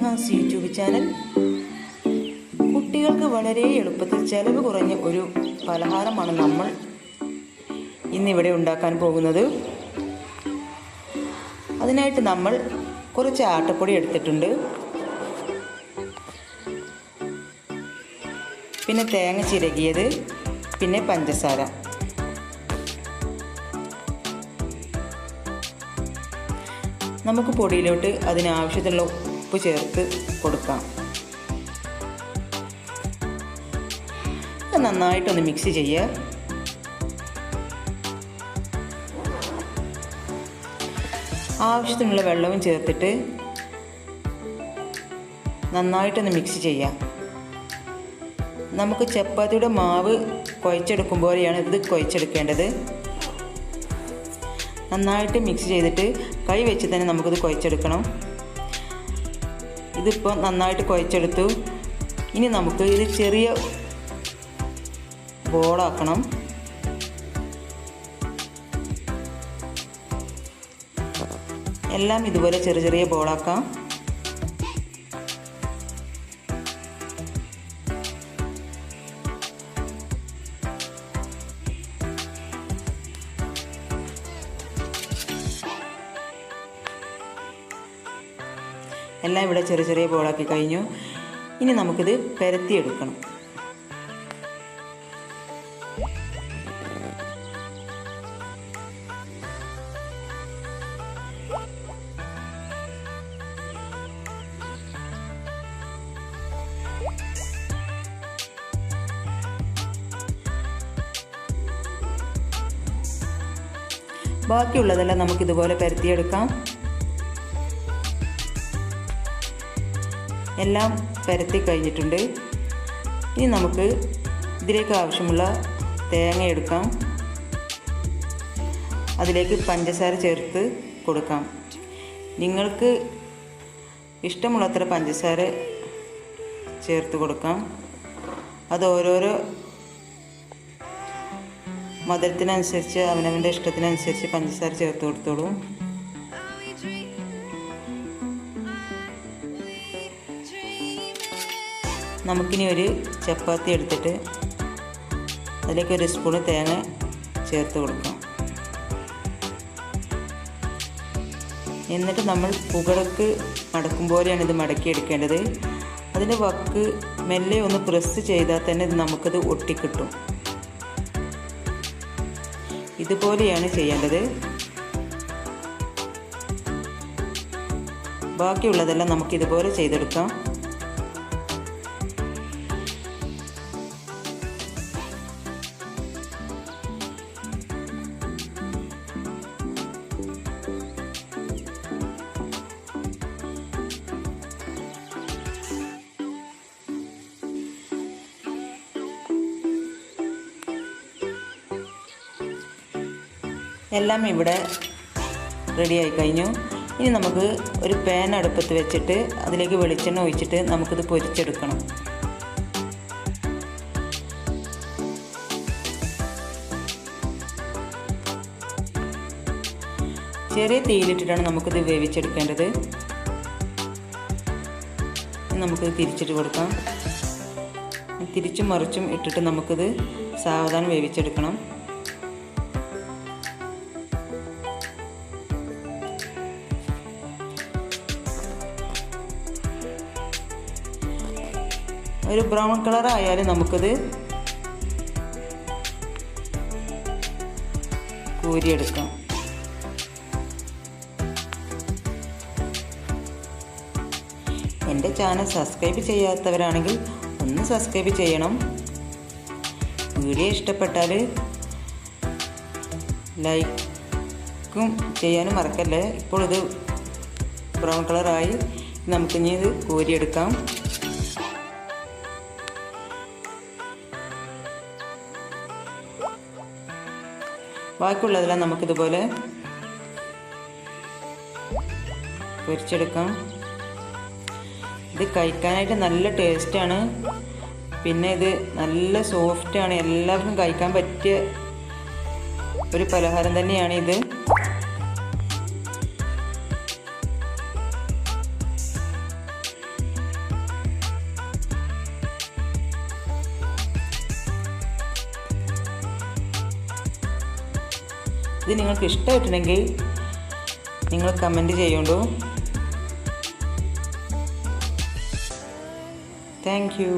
Nihas YouTube channel. കുട്ടികൾക്ക് വളരെ എളുപ്പത്തിൽ ചെലവ് കുറഞ്ഞ ഒരു പലഹാരമാണ് നമ്മൾ ഇന്നിവിടെ ഉണ്ടാക്കാൻ പോകുന്നത്. അതിനായിട്ട് നമ്മൾ കുറച്ച് ആട്ടപ്പൊടി എടുത്തിട്ടുണ്ട്. പിന്നെ തേങ്ങ ചിരകിയത്, പിന്നെ പഞ്ചസാര. നമുക്ക് പൊടിയിലോട്ട് അതിനാവശ്യത്തിനുള്ള ഉപ്പ് ചേർത്ത് കൊടുക്കാം. നന്നായിട്ടൊന്ന് മിക്സ് ചെയ്യുക. ആവശ്യത്തിനുള്ള വെള്ളവും ചേർത്തിട്ട് നന്നായിട്ടൊന്ന് മിക്സ് ചെയ്യാം. നമുക്ക് ചപ്പാത്തിയുടെ മാവ് കുഴച്ചെടുക്കുമ്പോഴാണ് ഇത് കുഴച്ചെടുക്കേണ്ടത്. നന്നായിട്ട് മിക്സ് ചെയ്തിട്ട് കൈ വെച്ച് തന്നെ നമുക്കിത് കുഴച്ചെടുക്കണം. ഇതിപ്പോൾ നന്നായിട്ട് കുഴച്ചെടുത്തു. ഇനി നമുക്ക് ഇത് ചെറിയ ബോളാക്കണം. എല്ലാം ഇതുപോലെ ചെറിയ ചെറിയ ബോളാക്കാം. എല്ലാം ഇവിടെ ചെറിയ ചെറിയ ബോളാക്കി കഴിഞ്ഞു. ഇനി നമുക്കിത് പരത്തിയെടുക്കണം. ബാക്കിയുള്ളതെല്ലാം നമുക്കിതുപോലെ പരത്തിയെടുക്കാം. എല്ലാം പരത്തി കഴിഞ്ഞിട്ടുണ്ട്. ഇനി നമുക്ക് ഇതിലേക്ക് ആവശ്യമുള്ള തേങ്ങ എടുക്കാം. അതിലേക്ക് പഞ്ചസാര ചേർത്ത് കൊടുക്കാം. നിങ്ങൾക്ക് ഇഷ്ടമുള്ളത്ര പഞ്ചസാര ചേർത്ത് കൊടുക്കാം. അത് ഓരോരോ മധുരത്തിനനുസരിച്ച് അവനവൻ്റെ ഇഷ്ടത്തിനനുസരിച്ച് പഞ്ചസാര ചേർത്ത് കൊടുത്തോളൂ. നമുക്കിനി ഒരു ചപ്പാത്തി എടുത്തിട്ട് അതിലേക്ക് ഒരു സ്പൂണ് തേങ്ങ ചേർത്ത് കൊടുക്കാം. എന്നിട്ട് നമ്മൾ പുകടക്ക് മടക്കും പോലെയാണ് ഇത് മടക്കിയെടുക്കേണ്ടത്. അതിൻ്റെ വക്ക് മെല്ലെ ഒന്ന് പ്രസ് ചെയ്താൽ തന്നെ ഇത് നമുക്കത് ഒട്ടിക്കിട്ടും. ഇതുപോലെയാണ് ചെയ്യേണ്ടത്. ബാക്കിയുള്ളതെല്ലാം നമുക്കിതുപോലെ ചെയ്തെടുക്കാം. എല്ലാം ഇവിടെ റെഡിയായി കഴിഞ്ഞു. ഇനി നമുക്ക് ഒരു പാൻ അടുപ്പത്ത് വെച്ചിട്ട് അതിലേക്ക് വെളിച്ചെണ്ണ ഒഴിച്ചിട്ട് നമുക്കിത് പൊരിച്ചെടുക്കണം. ചെറിയ തീയിലിട്ടിട്ടാണ് നമുക്കിത് വേവിച്ചെടുക്കേണ്ടത്. നമുക്കിത് തിരിച്ചിട്ട് കൊടുക്കാം. തിരിച്ചും മറിച്ചും ഇട്ടിട്ട് നമുക്കിത് സാവധാനം വേവിച്ചെടുക്കണം. ഒരു ബ്രൗൺ കളർ ആയാലും നമുക്കിത് കോരിയെടുക്കാം. എൻ്റെ ചാനൽ സബ്സ്ക്രൈബ് ചെയ്യാത്തവരാണെങ്കിൽ ഒന്ന് സബ്സ്ക്രൈബ് ചെയ്യണം. വീഡിയോ ഇഷ്ടപ്പെട്ടാൽ ലൈക്കും ചെയ്യാനും മറക്കല്ലേ. ഇപ്പോൾ ഇത് ബ്രൗൺ കളറായി. നമുക്കിനി ഇത് കോരിയെടുക്കാം. ബാക്കിയുള്ളതെല്ലാം നമുക്കിതുപോലെ പൊരിച്ചെടുക്കാം. ഇത് കഴിക്കാനായിട്ട് നല്ല ടേസ്റ്റാണ്. പിന്നെ ഇത് നല്ല സോഫ്റ്റാണ്. എല്ലാവർക്കും കഴിക്കാൻ പറ്റിയ ഒരു പലഹാരം തന്നെയാണ് ഇത്. ഇത് നിങ്ങൾക്ക് ഇഷ്ടമായിട്ടുണ്ടെങ്കിൽ നിങ്ങൾ കമൻറ്റ് ചെയ്യുള്ളൂ. Thank you.